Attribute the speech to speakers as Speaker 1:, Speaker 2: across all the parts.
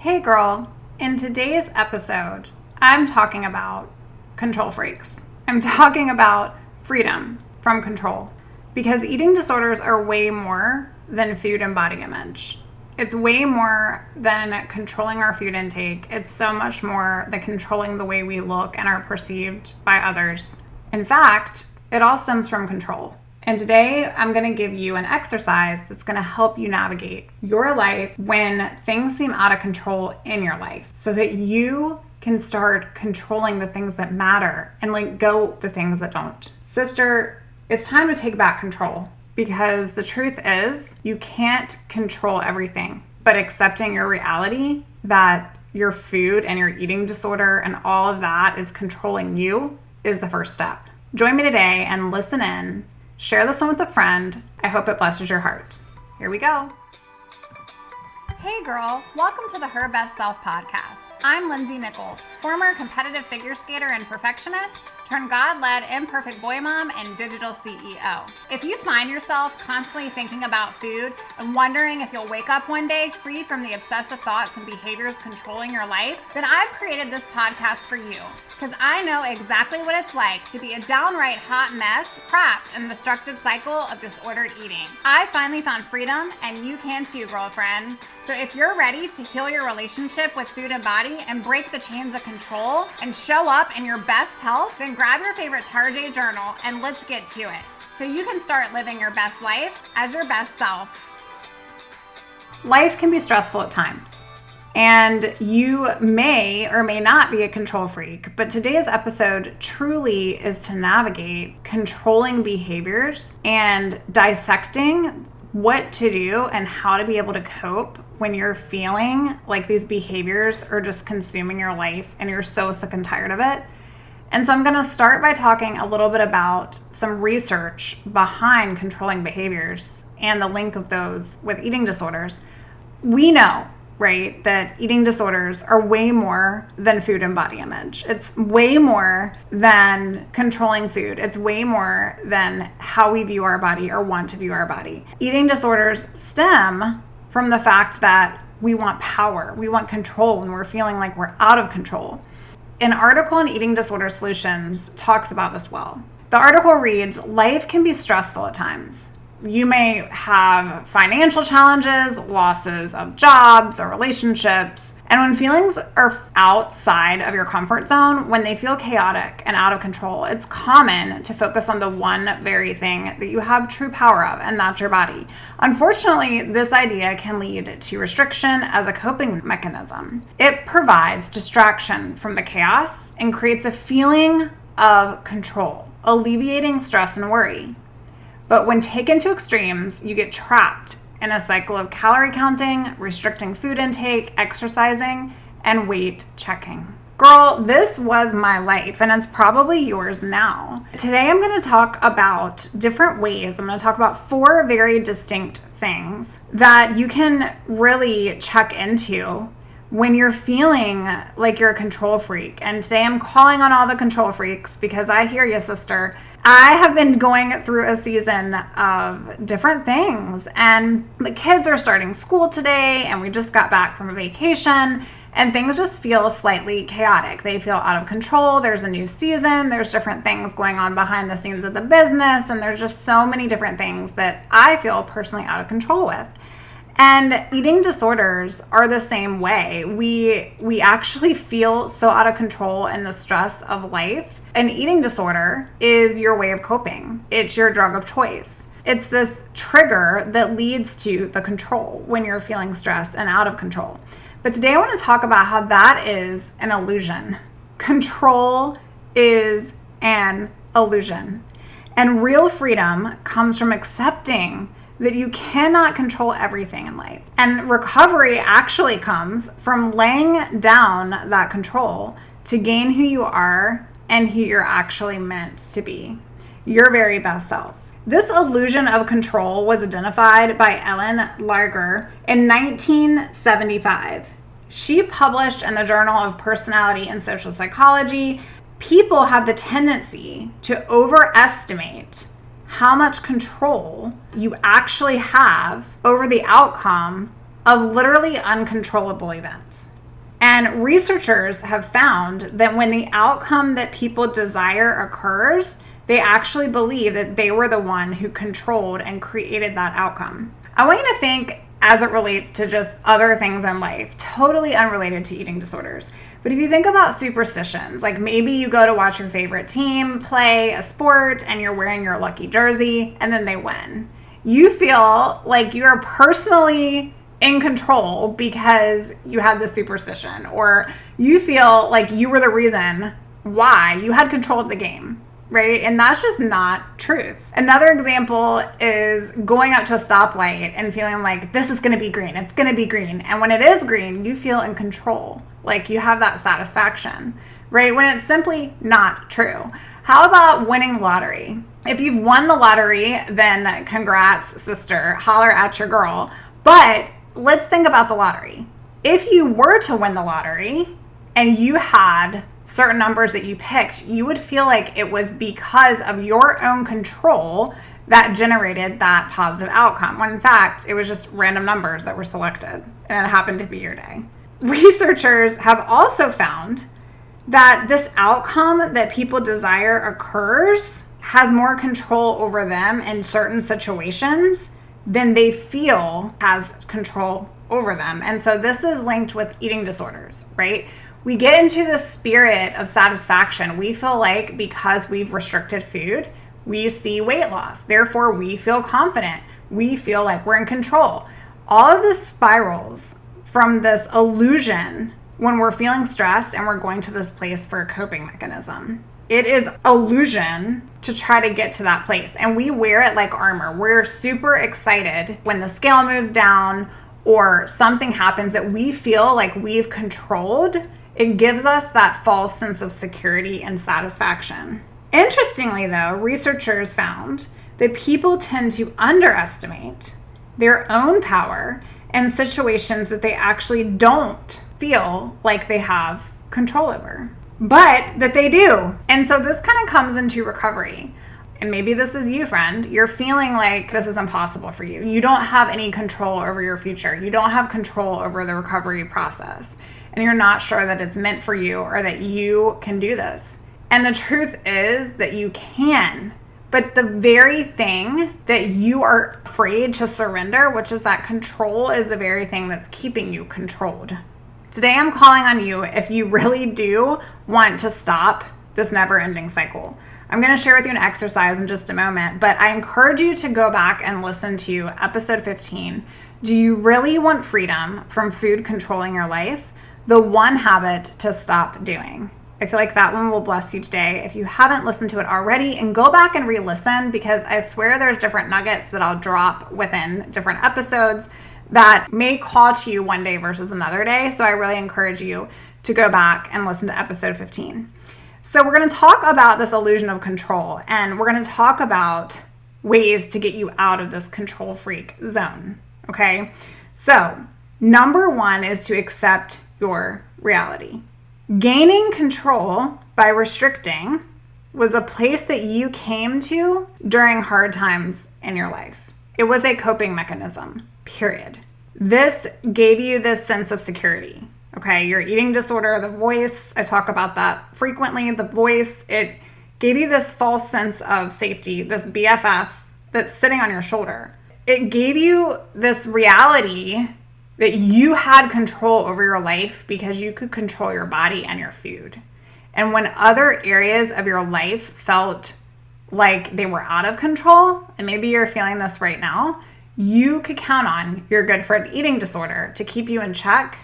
Speaker 1: Hey girl, in today's episode, I'm talking about control freaks. I'm talking about freedom from control because eating disorders are way more than food and body image. It's way more than controlling our food intake. It's so much more than controlling the way we look and are perceived by others. In fact, it all stems from control. And today I'm going to give you an exercise that's going to help you navigate your life when things seem out of control in your life so that you can start controlling the things that matter and let go the things that don't. Sister, it's time to take back control because the truth is you can't control everything, but accepting your reality that your food and your eating disorder and all of that is controlling you is the first step. Join me today and listen in. Share this one with a friend. I hope it blesses your heart. Here we go. Hey girl, welcome to the Her Best Self podcast. I'm Lindsay Nickel, former competitive figure skater and perfectionist, turned God-led imperfect boy mom and digital CEO. If you find yourself constantly thinking about food and wondering if you'll wake up one day free from the obsessive thoughts and behaviors controlling your life, then I've created this podcast for you because I know exactly what it's like to be a downright hot mess trapped in a destructive cycle of disordered eating. I finally found freedom and you can too, girlfriend. So if you're ready to heal your relationship with food and body and break the chains of control and show up in your best health, then grab your favorite Tarjay journal and let's get to it so you can start living your best life as your best self. Life can be stressful at times, and you may or may not be a control freak, but today's episode truly is to navigate controlling behaviors and dissecting what to do and how to be able to cope when you're feeling like these behaviors are just consuming your life and you're so sick and tired of it. And so I'm going to start by talking a little bit about some research behind controlling behaviors and the link of those with eating disorders. We know, right, that eating disorders are way more than food and body image. It's way more than controlling food. It's way more than how we view our body or want to view our body. Eating disorders stem from the fact that we want power. We want control when we're feeling like we're out of control. An article on Eating Disorder Solutions talks about this well. The article reads, life can be stressful at times. You may have financial challenges, losses of jobs or relationships. And when feelings are outside of your comfort zone, when they feel chaotic and out of control, it's common to focus on the one very thing that you have true power of, and that's your body. Unfortunately, this idea can lead to restriction as a coping mechanism. It provides distraction from the chaos and creates a feeling of control, alleviating stress and worry. But when taken to extremes, you get trapped in a cycle of calorie counting, restricting food intake, exercising, and weight checking. Girl, this was my life, and it's probably yours now. Today, I'm going to talk about different ways. I'm going to talk about 4 very distinct things that you can really check into when you're feeling like you're a control freak. And today I'm calling on all the control freaks because I hear you, sister. I have been going through a season of different things, and the kids are starting school today, and we just got back from a vacation, and things just feel slightly chaotic. They feel out of control. There's a new season. There's different things going on behind the scenes of the business, and there's just so many different things that I feel personally out of control with. And eating disorders are the same way. We actually feel so out of control in the stress of life. An eating disorder is your way of coping. It's your drug of choice. It's this trigger that leads to the control when you're feeling stressed and out of control. But today I want to talk about how that is an illusion. Control is an illusion. And real freedom comes from accepting that you cannot control everything in life. And recovery actually comes from laying down that control to gain who you are and who you're actually meant to be, your very best self. This illusion of control was identified by Ellen Lager in 1975. She published in the Journal of Personality and Social Psychology, people have the tendency to overestimate how much control you actually have over the outcome of literally uncontrollable events. And researchers have found that when the outcome that people desire occurs, they actually believe that they were the one who controlled and created that outcome. I want you to think as it relates to just other things in life, totally unrelated to eating disorders. But if you think about superstitions, like maybe you go to watch your favorite team play a sport and you're wearing your lucky jersey and then they win. You feel like you're personally in control because you had this superstition, or you feel like you were the reason why you had control of the game, right? And that's just not truth. Another example is going up to a stoplight and feeling like this is going to be green. It's going to be green. And when it is green, you feel in control, like you have that satisfaction, right? When it's simply not true. How about winning the lottery? If you've won the lottery, then congrats, sister, holler at your girl. But let's think about the lottery. If you were to win the lottery and you had certain numbers that you picked, you would feel like it was because of your own control that generated that positive outcome, when in fact, it was just random numbers that were selected and it happened to be your day. Researchers have also found that this outcome that people desire occurs has more control over them in certain situations than they feel has control over them. And so this is linked with eating disorders, right? We get into the spirit of satisfaction. We feel like because we've restricted food, we see weight loss. Therefore, we feel confident. We feel like we're in control. All of this spirals from this illusion when we're feeling stressed and we're going to this place for a coping mechanism. It is illusion to try to get to that place. And we wear it like armor. We're super excited when the scale moves down or something happens that we feel like we've controlled. It gives us that false sense of security and satisfaction. Interestingly, though, researchers found that people tend to underestimate their own power in situations that they actually don't feel like they have control over, but that they do. And so this kind of comes into recovery. And maybe this is you, friend. You're feeling like this is impossible for you. You don't have any control over your future. You don't have control over the recovery process. And you're not sure that it's meant for you or that you can do this. And the truth is that you can. But the very thing that you are afraid to surrender, which is that control, is the very thing that's keeping you controlled. Today, I'm calling on you if you really do want to stop this never-ending cycle. I'm going to share with you an exercise in just a moment, but I encourage you to go back and listen to episode 15. Do you really want freedom from food controlling your life? The one habit to stop doing. I feel like that one will bless you today if you haven't listened to it already, and go back and re-listen, because I swear there's different nuggets that I'll drop within different episodes that may call to you one day versus another day. So I really encourage you to go back and listen to episode 15. So we're going to talk about this illusion of control, and we're going to talk about ways to get you out of this control freak zone. Okay. So number one is to accept your reality. Gaining control by restricting was a place that you came to during hard times in your life. It was a coping mechanism, period. This gave you this sense of security. Okay, your eating disorder, the voice, I talk about that frequently. The voice, it gave you this false sense of safety, this BFF that's sitting on your shoulder. It gave you this reality that you had control over your life because you could control your body and your food. And when other areas of your life felt like they were out of control, and maybe you're feeling this right now, you could count on your good friend eating disorder to keep you in check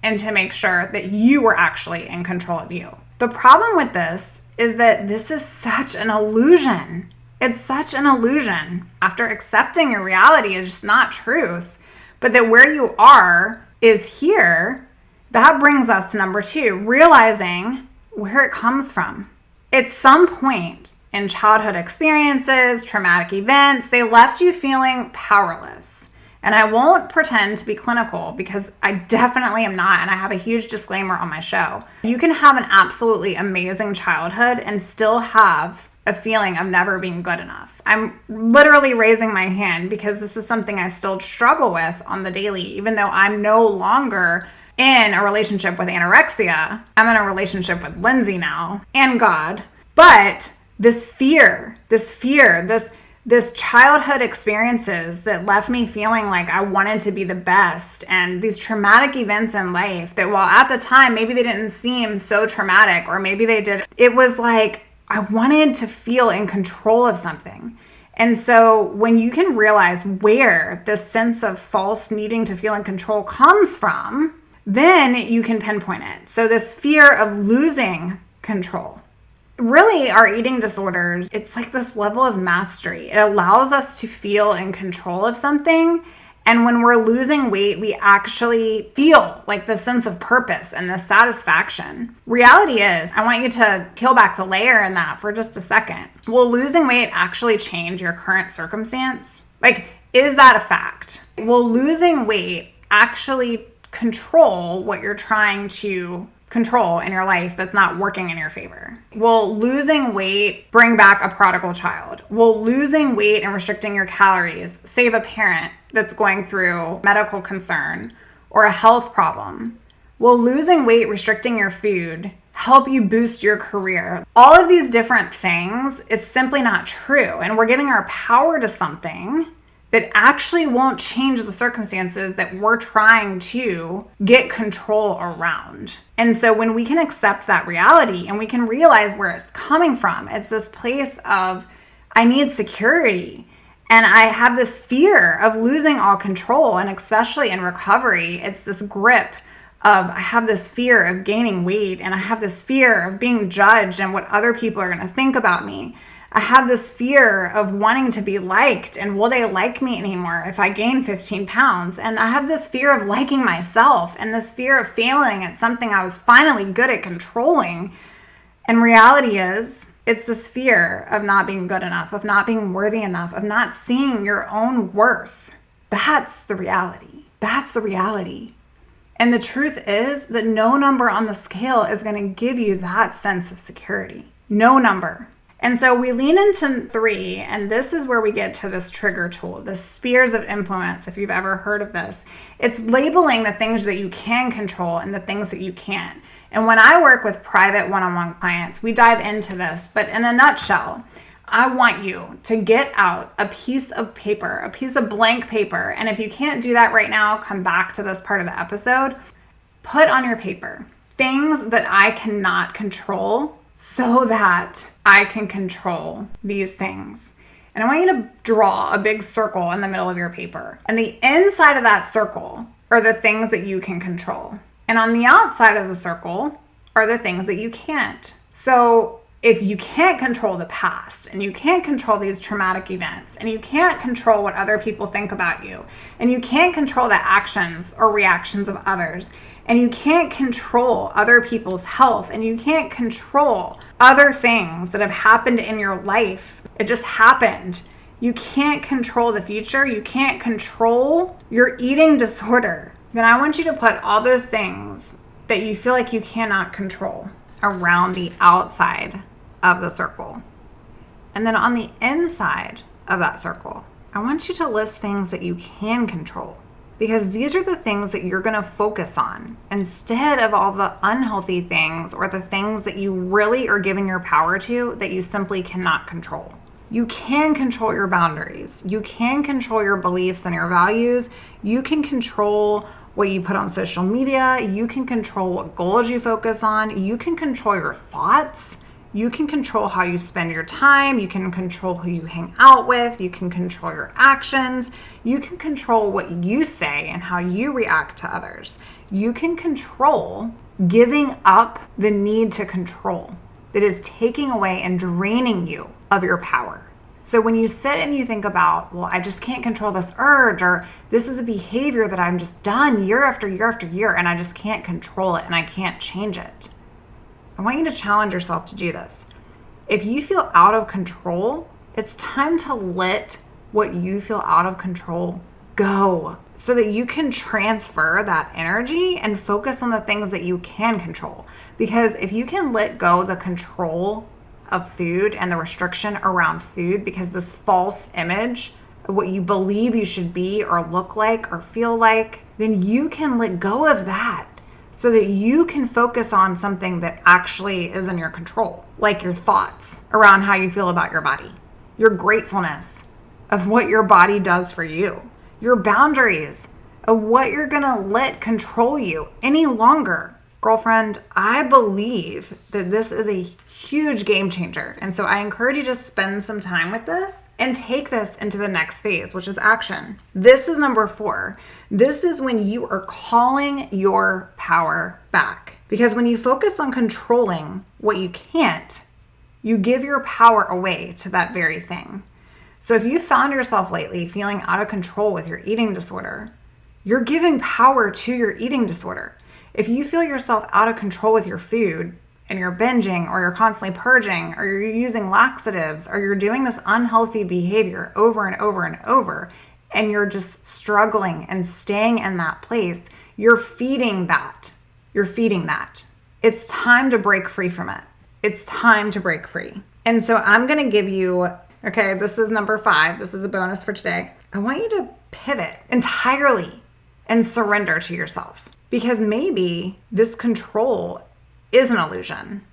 Speaker 1: and to make sure that you were actually in control of you. The problem with this is that this is such an illusion. It's such an illusion. After accepting your reality is just not truth, but that where you are is here, that brings us to number two, realizing where it comes from. At some point in childhood experiences, traumatic events, they left you feeling powerless. And I won't pretend to be clinical because I definitely am not, and I have a huge disclaimer on my show. You can have an absolutely amazing childhood and still have a feeling of never being good enough. I'm literally raising my hand because this is something I still struggle with on the daily, even though I'm no longer in a relationship with anorexia. I'm in a relationship with Lindsay now and God. But this childhood experiences that left me feeling like I wanted to be the best, and these traumatic events in life that, while at the time maybe they didn't seem so traumatic, or maybe they did, it was like I wanted to feel in control of something. And so when you can realize where this sense of false needing to feel in control comes from, then you can pinpoint it. So this fear of losing control. Really, our eating disorders, it's like this level of mastery. It allows us to feel in control of something. And when we're losing weight, we actually feel like the sense of purpose and the satisfaction. Reality is, I want you to peel back the layer in that for just a second. Will losing weight actually change your current circumstance? Like, is that a fact? Will losing weight actually control what you're trying to control in your life that's not working in your favor? Will losing weight bring back a prodigal child? Will losing weight and restricting your calories save a parent that's going through medical concern or a health problem? Will losing weight, restricting your food, help you boost your career? All of these different things is simply not true. And we're giving our power to something that actually won't change the circumstances that we're trying to get control around. And so when we can accept that reality and we can realize where it's coming from, it's this place of, I need security. And I have this fear of losing all control. And especially in recovery, it's this grip of, I have this fear of gaining weight, and I have this fear of being judged and what other people are going to think about me. I have this fear of wanting to be liked, and will they like me anymore if I gain 15 pounds? And I have this fear of liking myself, and this fear of failing at something I was finally good at controlling. And reality is, it's this fear of not being good enough, of not being worthy enough, of not seeing your own worth. That's the reality. That's the reality. And the truth is that no number on the scale is going to give you that sense of security. No number. And so we lean into 3, and this is where we get to this trigger tool, the spheres of influence, if you've ever heard of this. It's labeling the things that you can control and the things that you can't. And when I work with private one-on-one clients, we dive into this. But in a nutshell, I want you to get out a piece of paper, a piece of blank paper. And if you can't do that right now, come back to this part of the episode. Put on your paper things that I cannot control so that I can control these things. And I want you to draw a big circle in the middle of your paper. And the inside of that circle are the things that you can control. And on the outside of the circle are the things that you can't. So if you can't control the past, and you can't control these traumatic events, and you can't control what other people think about you, and you can't control the actions or reactions of others, and you can't control other people's health, and you can't control other things that have happened in your life, it just happened. You can't control the future. You can't control your eating disorder. Then I want you to put all those things that you feel like you cannot control around the outside of the circle. And then on the inside of that circle, I want you to list things that you can control, because these are the things that you're going to focus on instead of all the unhealthy things or the things that you really are giving your power to that you simply cannot control. You can control your boundaries. You can control your beliefs and your values. You can control what you put on social media. You can control what goals you focus on. You can control your thoughts. You can control how you spend your time. You can control who you hang out with. You can control your actions. You can control what you say and how you react to others. You can control giving up the need to control that is taking away and draining you of your power. So when you sit and you think about, well, I just can't control this urge, or this is a behavior that I'm just done year after year after year, and I just can't control it and I can't change it. I want you to challenge yourself to do this. If you feel out of control, it's time to let what you feel out of control go so that you can transfer that energy and focus on the things that you can control. Because if you can let go the control of food and the restriction around food because this false image of what you believe you should be or look like or feel like, then you can let go of that so that you can focus on something that actually is in your control, like your thoughts around how you feel about your body, your gratefulness of what your body does for you, your boundaries of what you're gonna let control you any longer. Girlfriend, I believe that this is a huge game changer. And so I encourage you to spend some time with this and take this into the next phase, which is action. This is number 4. This is when you are calling your power back. Because when you focus on controlling what you can't, you give your power away to that very thing. So if you found yourself lately feeling out of control with your eating disorder, you're giving power to your eating disorder. If you feel yourself out of control with your food and you're binging or you're constantly purging or you're using laxatives or you're doing this unhealthy behavior over and over and over and you're just struggling and staying in that place, you're feeding that. You're feeding that. It's time to break free from it. It's time to break free. And so I'm going to give you, okay, this is number 5. This is a bonus for today. I want you to pivot entirely and surrender to yourself. Because maybe this control is an illusion.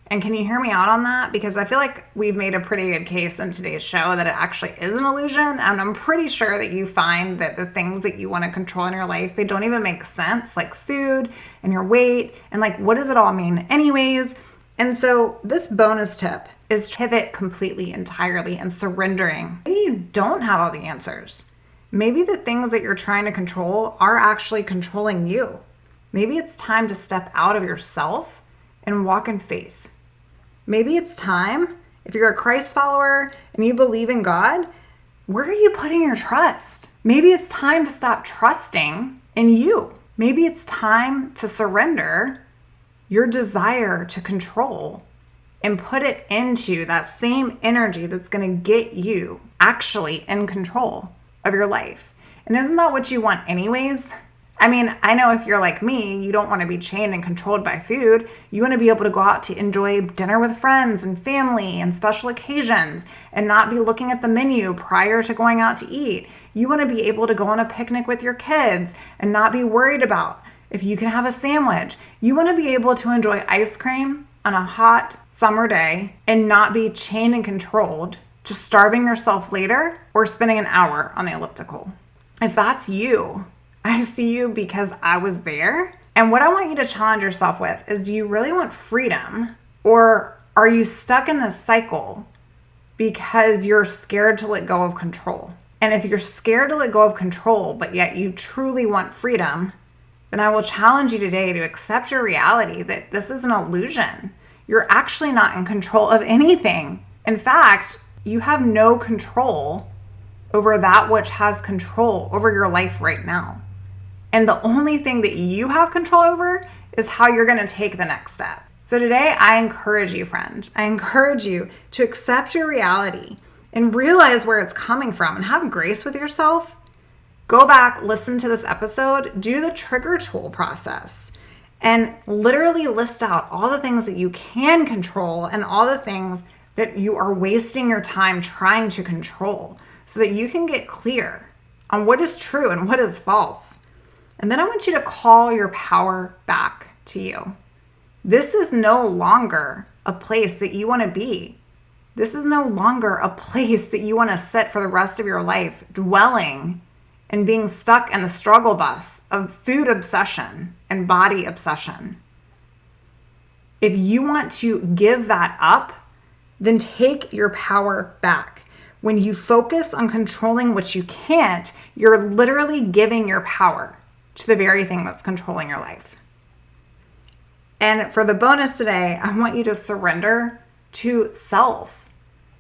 Speaker 1: And can you hear me out on that? Because I feel like we've made a pretty good case in today's show that it actually is an illusion. And I'm pretty sure that you find that the things that you want to control in your life, they don't even make sense, like food and your weight and like, what does it all mean anyways? And so this bonus tip is pivot completely, entirely, and surrendering. Maybe you don't have all the answers. Maybe the things that you're trying to control are actually controlling you. Maybe it's time to step out of yourself and walk in faith. Maybe it's time, if you're a Christ follower and you believe in God, where are you putting your trust? Maybe it's time to stop trusting in you. Maybe it's time to surrender your desire to control and put it into that same energy that's going to get you actually in control of your life. And isn't that what you want anyways? I mean, I know if you're like me, you don't want to be chained and controlled by food. You want to be able to go out to enjoy dinner with friends and family and special occasions and not be looking at the menu prior to going out to eat. You want to be able to go on a picnic with your kids and not be worried about if you can have a sandwich. You want to be able to enjoy ice cream on a hot summer day and not be chained and controlled to starving yourself later or spending an hour on the elliptical. If that's you, I see you because I was there. And what I want you to challenge yourself with is, do you really want freedom, or are you stuck in this cycle because you're scared to let go of control? And if you're scared to let go of control, but yet you truly want freedom, then I will challenge you today to accept your reality that this is an illusion. You're actually not in control of anything. In fact, you have no control over that which has control over your life right now. And the only thing that you have control over is how you're going to take the next step. So today, I encourage you, friend. I encourage you to accept your reality and realize where it's coming from and have grace with yourself. Go back, listen to this episode, do the trigger tool process, and literally list out all the things that you can control and all the things that you are wasting your time trying to control so that you can get clear on what is true and what is false. And then I want you to call your power back to you. This is no longer a place that you want to be. This is no longer a place that you want to sit for the rest of your life, dwelling and being stuck in the struggle bus of food obsession and body obsession. If you want to give that up, then take your power back. When you focus on controlling what you can't, you're literally giving your power to the very thing that's controlling your life. And for the bonus today, I want you to surrender to self.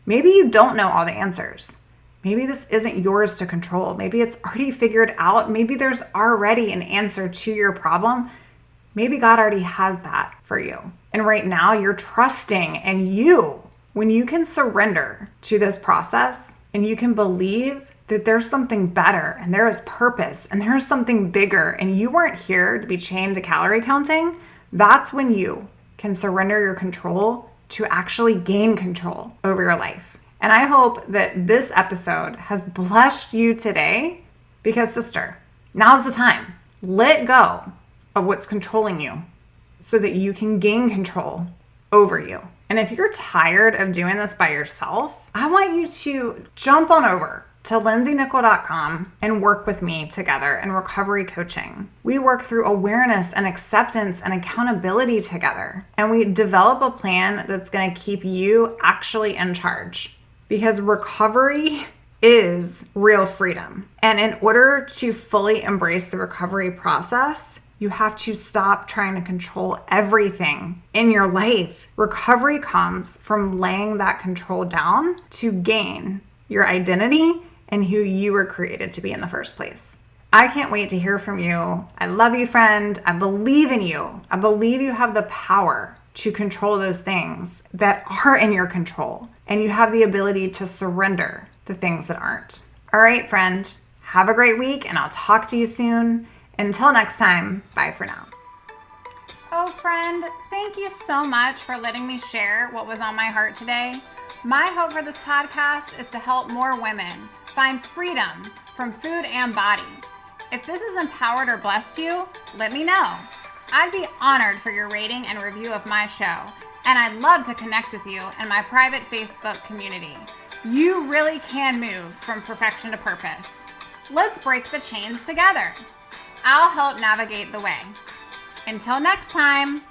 Speaker 1: Maybe you don't know all the answers. Maybe this isn't yours to control. Maybe it's already figured out. Maybe there's already an answer to your problem. Maybe God already has that for you. And right now you're trusting in you. When you can surrender to this process and you can believe that there's something better and there is purpose and there's something bigger and you weren't here to be chained to calorie counting, that's when you can surrender your control to actually gain control over your life. And I hope that this episode has blessed you today because, sister, now's the time. Let go of what's controlling you so that you can gain control over you. And if you're tired of doing this by yourself, I want you to jump on over to lindsaynickel.com and work with me together in recovery coaching. We work through awareness and acceptance and accountability together. And we develop a plan that's going to keep you actually in charge. Because recovery is real freedom. And in order to fully embrace the recovery process, you have to stop trying to control everything in your life. Recovery comes from laying that control down to gain your identity and who you were created to be in the first place. I can't wait to hear from you. I love you, friend. I believe in you. I believe you have the power to control those things that are in your control. And you have the ability to surrender the things that aren't. All right, friend. Have a great week, and I'll talk to you soon. Until next time, bye for now. Oh, friend, thank you so much for letting me share what was on my heart today. My hope for this podcast is to help more women find freedom from food and body. If this has empowered or blessed you, let me know. I'd be honored for your rating and review of my show, and I'd love to connect with you in my private Facebook community. You really can move from perfection to purpose. Let's break the chains together. I'll help navigate the way. Until next time,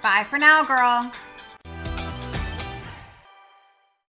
Speaker 1: bye for now, girl.